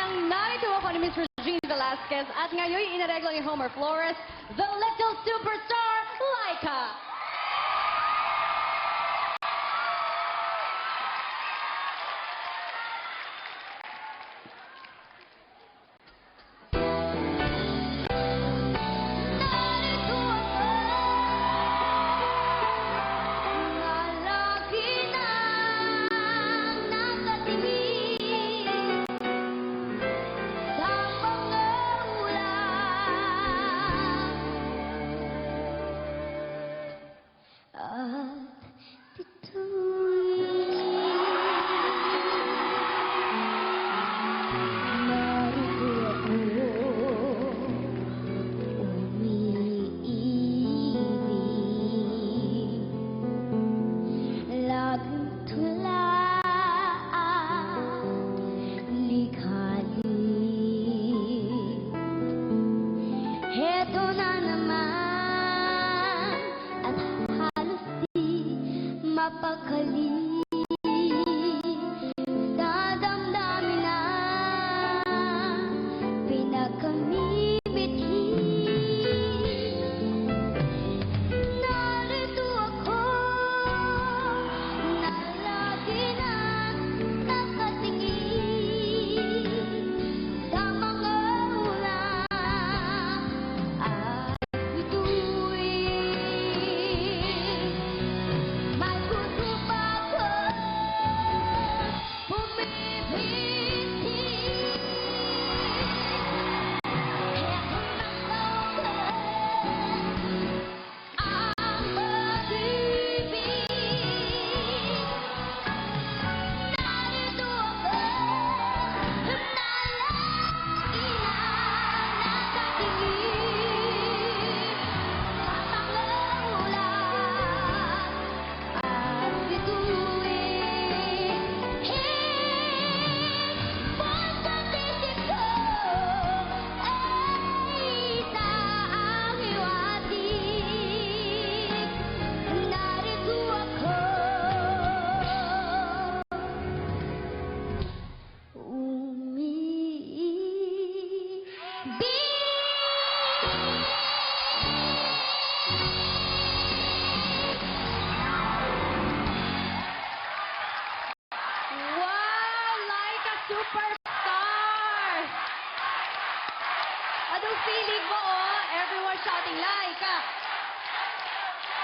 ng narito ako ni Ms. Regine Velasquez at ngayon inareglo ni Homer Flores, the little superstar, Laika. Heto na naman at halos di mapakali sa damdamin na pinagkamimithi. Narito ako na lagi na nakatingin sa mga Superstar! Anong feeling mo, oh? Everyone shouting, Laika!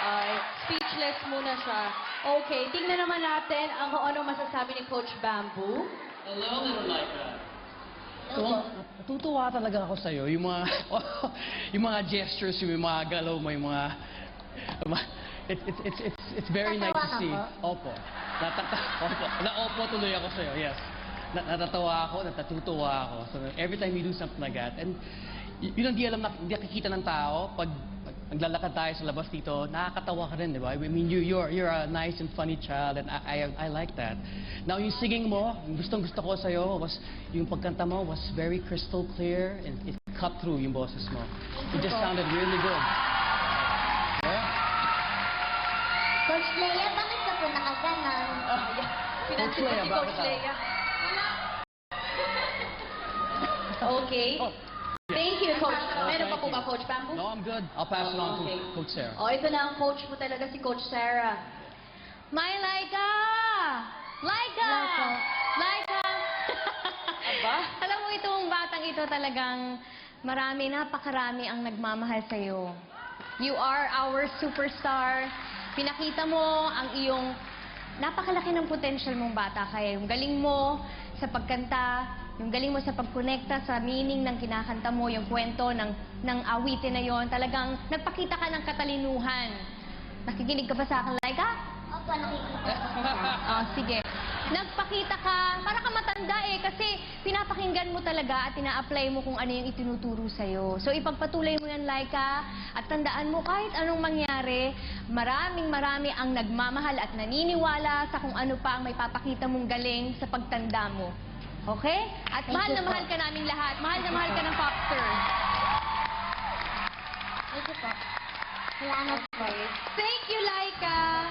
Ay, speechless muna siya. Okay, tingnan naman natin ang kung ano masasabi ni Coach Bamboo. Hello, little Laika. Natutuwa talaga ako sa'yo. Yung mga, yung mga gestures, yung mga galaw mo, yung mga... It's very nice to see. Opo. Opo tuloy ako sa'yo, yes. Natatawa ako, natutuwa ako. So every time you do something like that, and yun ang di alam na hindi nakikita ng tao, pag naglalakad tayo sa labas dito, nakakatawa ka rin, di ba? I mean, you're a nice and funny child, and I like that. Now, yung singing mo, yung gustong-gusto ko sa'yo, was, yung pagkanta mo was very crystal clear, and it cut through yung boses mo. It just sounded really good. Yeah? Coach Leia, bakit ka po nakaganon? Pinansin ko si Coach Leia. Okay. Thank you, Coach. Meron pa po ba, Coach Bamboo? No, I'm good. I'll pass it on to Okay. Coach Sarah. Oh, ito na ang coach mo talaga, si Coach Sarah. My Laika! Laika! Laika! Aba? Alam mo, itong batang ito talagang napakarami ang nagmamahal sa'yo. You are our superstar. Pinakita mo ang iyong napakalaki ng potential mong bata. Kaya yung galing mo sa pagkanta, yung galing mo sa pagkonekta sa meaning ng kinakanta mo, yung kwento ng awitin na yon, talagang nagpakita ka ng katalinuhan. Nakikinig ka pa sa akin, Laika? Opo, nakikinig ka pa. Sige. Nagpakita ka, para ka matanda kasi pinapakinggan mo talaga at ina-apply mo kung ano yung itinuturo sa'yo. So ipagpatuloy mo yan, Laika, at tandaan mo kahit anong mangyari, marami ang nagmamahal at naniniwala sa kung ano pa ang may papakita mong galing sa pagtanda mo. Okay? At mahal na mahal ka naming lahat. Mahal na mahal ka ng Popster. Thank you po. Salamat po. Thank you, Laika!